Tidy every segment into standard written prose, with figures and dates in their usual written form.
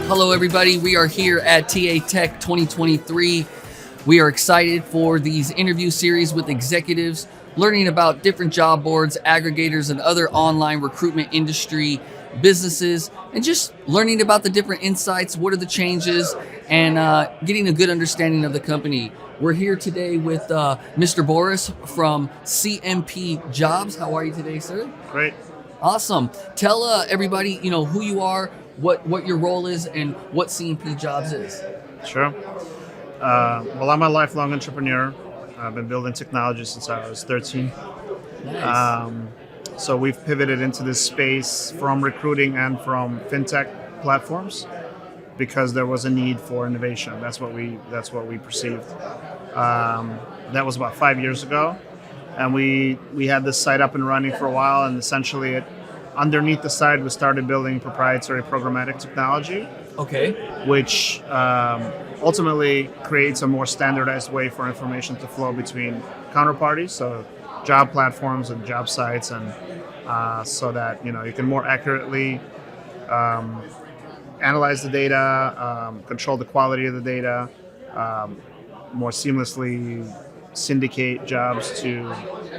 Hello, everybody. We are here at TA Tech 2023. We are excited for these interview series with executives, learning about different job boards, aggregators, and other online recruitment industry businesses, and just learning about the different insights, what are the changes, and getting a good understanding of the company. We're here today with Mr. Boris from CMP Jobs. How are you today, sir? Great. Awesome. Tell everybody, who you are, what your role is, and what CMP Jobs is. Sure. Well, I'm a lifelong entrepreneur. I've been building technology since I was 13. Nice. So we've pivoted into this space from recruiting and from fintech platforms because there was a need for innovation. That's what we perceived. That was about 5 years ago, and we had this site up and running for a while, and essentially underneath the site we started building proprietary programmatic technology. Okay. Which ultimately creates a more standardized way for information to flow between counterparties, so job platforms and job sites, and so that you can more accurately analyze the data, control the quality of the data, more seamlessly syndicate jobs to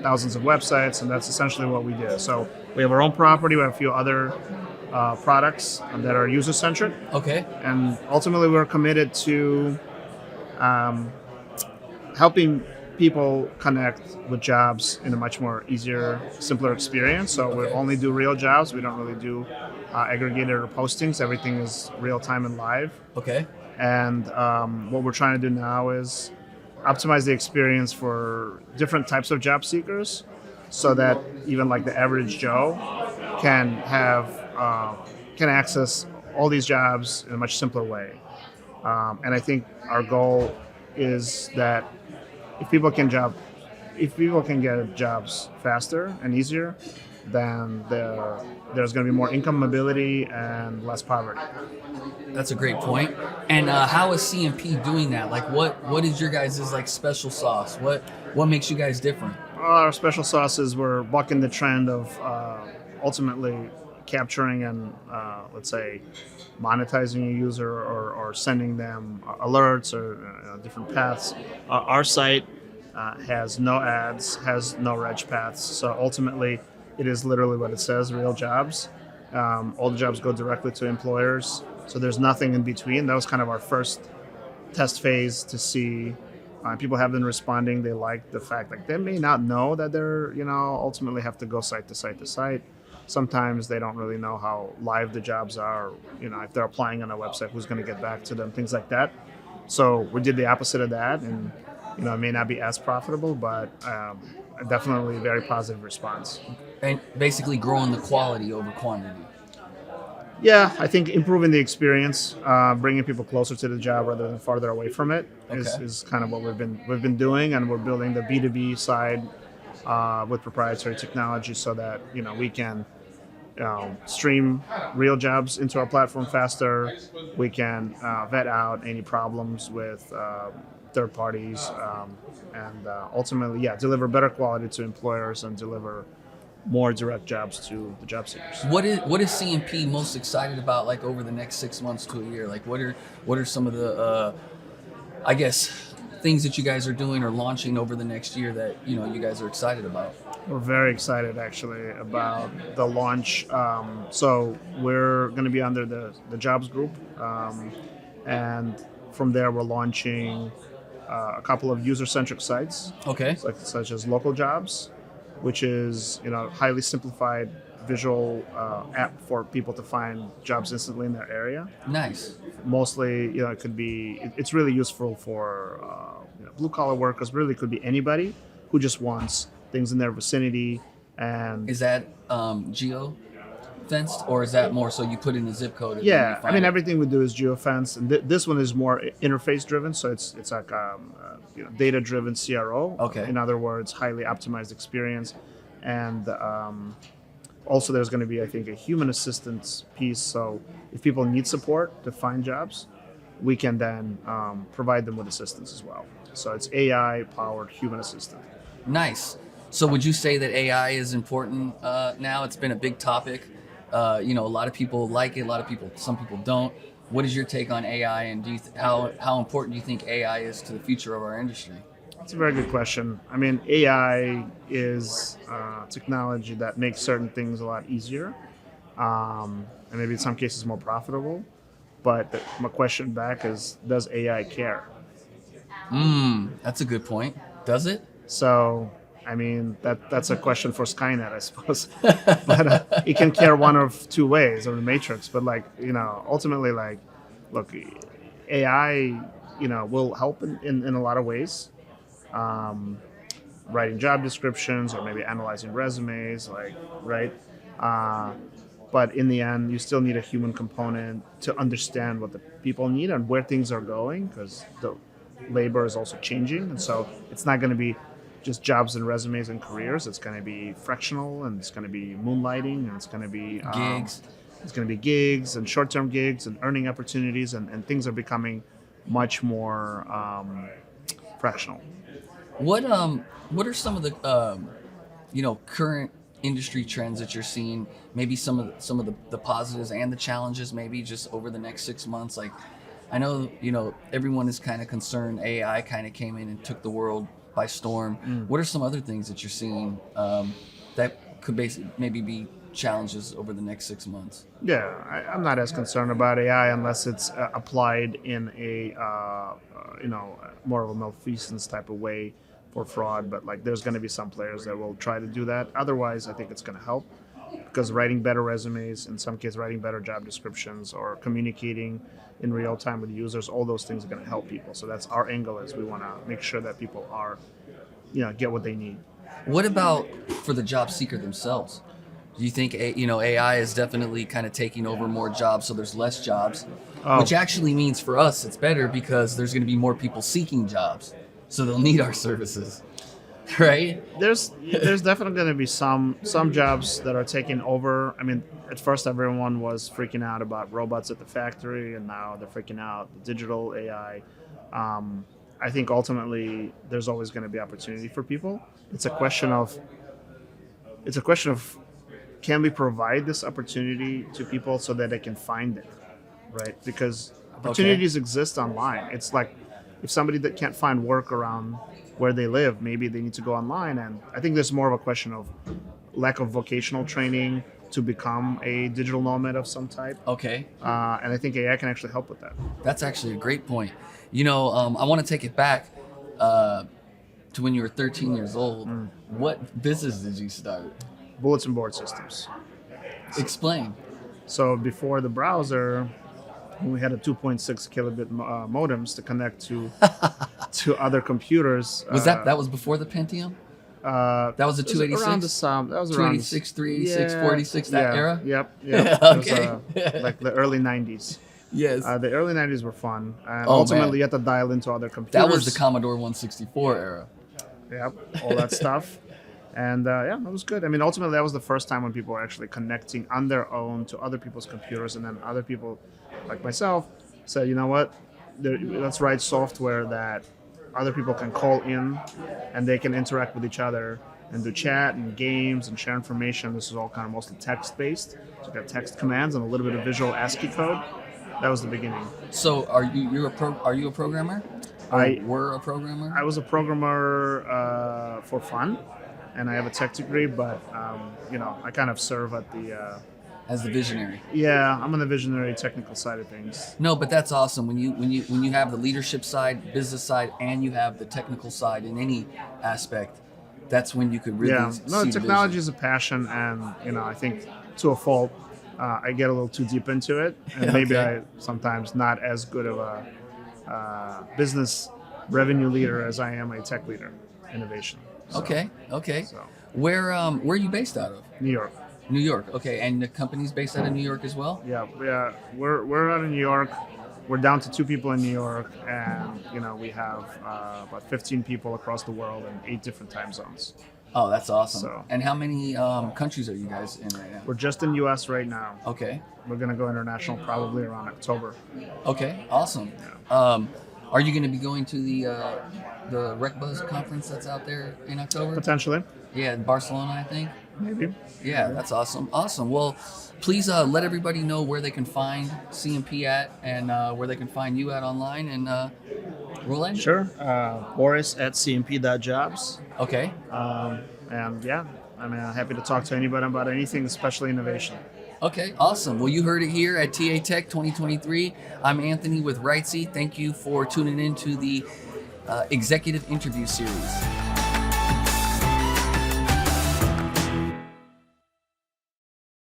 thousands of websites, and that's essentially what we do. So we have our own property, we have a few other products that are user-centric. Okay. And ultimately, we're committed to helping people connect with jobs in a much more easier, simpler experience. So we only do real jobs. We don't really do aggregated or postings. Everything is real-time and live. Okay. And what we're trying to do now is optimize the experience for different types of job seekers, so that even like the average Joe can access all these jobs in a much simpler way. And I think our goal is that if people can get jobs faster and easier, then there's going to be more income mobility and less poverty. That's a great point. And how is CMP doing that? Like, what is your guys' special sauce? What makes you guys different? Our special sauce is we're bucking the trend of ultimately capturing and let's say monetizing a user or sending them alerts or different paths. Our site has no ads, has no reg paths, so ultimately it is literally what it says, real jobs. All the jobs go directly to employers, so there's nothing in between. That was kind of our first test phase to see. People have been responding. They like the fact that they may not know that they're, ultimately have to go site to site to site. Sometimes they don't really know how live the jobs are, if they're applying on a website, who's going to get back to them, things like that. So we did the opposite of that, and, it may not be as profitable, but definitely a very positive response. And basically growing the quality over quantity. Yeah, I think improving the experience, bringing people closer to the job rather than farther away from it is kind of what we've been doing, and we're building the B2B side with proprietary technology so that we can stream real jobs into our platform faster. We can vet out any problems with third parties, and ultimately, deliver better quality to employers and deliver more direct jobs to the job seekers. What is CMP most excited about, over the next 6 months to a year? What are some of the things that you guys are doing or launching over the next year that you guys are excited about? We're very excited actually about the launch. So we're going to be under the jobs group, and from there we're launching a couple of user-centric sites. Okay. Such as Local Jobs, which is highly simplified visual app for people to find jobs instantly in their area. Nice. Mostly, it could be. It's really useful for blue collar workers. Really, could be anybody who just wants things in their vicinity. And is that geo fenced, or is that more so you put in the zip code? Yeah, everything we do is geofenced, and this one is more interface driven. So it's like data driven CRO. Okay. In other words, highly optimized experience, and also there's going to be, I think, a human assistance piece. So if people need support to find jobs, we can then provide them with assistance as well. So it's AI powered human assistant. Nice. So would you say that AI is important now? It's been a big topic. A lot of people like it. Some people don't. What is your take on AI, and do you how important do you think AI is to the future of our industry? It's a very good question. I mean, AI is technology that makes certain things a lot easier, and maybe in some cases more profitable. But my question back is, does AI care? That's a good point. Does it? So, I mean, that's a question for Skynet, I suppose. But it can care one of two ways, or the Matrix. But like, ultimately, like, look, AI, will help in a lot of ways. Writing job descriptions or maybe analyzing resumes, like, right? Uh, but in the end, you still need a human component to understand what the people need and where things are going, because the labor is also changing, and so it's not going to be just jobs and resumes and careers. It's going to be fractional, and it's going to be moonlighting, and it's going to be Gigs. It's going to be gigs and short-term gigs and earning opportunities, and things are becoming much more fractional. What are some of the current industry trends that you're seeing? Maybe some of the positives and the challenges. Maybe just over the next 6 months. Like, I know everyone is kind of concerned. AI kind of came in and took the world by storm. What are some other things that you're seeing that could basically maybe be challenges over the next 6 months? Yeah, I'm not as concerned about AI unless it's applied in a more of a malfeasance type of way for fraud. But like, there's going to be some players that will try to do that. Otherwise, I think it's going to help, because writing better resumes, in some cases, writing better job descriptions, or communicating in real time with users, all those things are going to help people. So that's our angle, is we want to make sure that people are, get what they need. What about for the job seeker themselves? Do you think AI is definitely kind of taking over more jobs, so there's less jobs, which actually means for us it's better, because there's going to be more people seeking jobs, so they'll need our services, right? There's definitely going to be some jobs that are taking over. I mean, at first everyone was freaking out about robots at the factory, and now they're freaking out digital AI. I think ultimately there's always going to be opportunity for people. It's a question of can we provide this opportunity to people so that they can find it, right? Because opportunities exist online. It's like, if somebody that can't find work around where they live, maybe they need to go online. And I think there's more of a question of lack of vocational training to become a digital nomad of some type. Okay. And I think AI can actually help with that. That's actually a great point. I want to take it back to when you were 13 years old. What business did you start? Bulletin board systems. Explain. So before the browser, we had a 2.6 kilobit modems to connect to other computers. That was before the Pentium? That was a 286? Around that was around 286, 386, 486, that era? Yep. Okay. It was, like the early 90s. Yes. The early 90s were fun. And ultimately, you had to dial into other computers. That was the Commodore 164 era. Yep, all that stuff. And that was good. I mean, ultimately, that was the first time when people were actually connecting on their own to other people's computers, and then other people, like myself, said, you know what, let's write software that other people can call in, and they can interact with each other and do chat and games and share information. This is all kind of mostly text-based. So you got text commands and a little bit of visual ASCII code. That was the beginning. So are you a programmer? I were a programmer? I was a programmer for fun, and I have a tech degree, but I kind of serve at the as the visionary. Yeah, I'm on the visionary technical side of things. No, but that's awesome when you have the leadership side, business side, and you have the technical side in any aspect. That's when you could really see technology is a passion, and I think to a fault, I get a little too deep into it, and maybe I sometimes not as good of a business revenue leader as I am a tech leader, innovation. So, okay. So. Where are you based out of? New York. New York. Okay, and the company's based out of New York as well? Yeah. We're out of New York. We're down to 2 people in New York, and we have about 15 people across the world in 8 different time zones. Oh, that's awesome. So, and how many countries are you guys in right now? We're just in U.S. right now. Okay. We're going to go international probably around October. Okay, awesome. Yeah. Are you going to be going to the RecBuzz conference that's out there in October? Potentially. Yeah, in Barcelona, I think. Maybe. Yeah, that's awesome. Awesome. Well, please let everybody know where they can find CMP at and where they can find you at online and we'll end. Sure. Boris at cmp.jobs. Okay. And yeah, I'm happy to talk to anybody about anything, especially innovation. Okay, awesome. Well, you heard it here at TA Tech 2023. I'm Anthony with Rightsy. Thank you for tuning in to the executive interview series.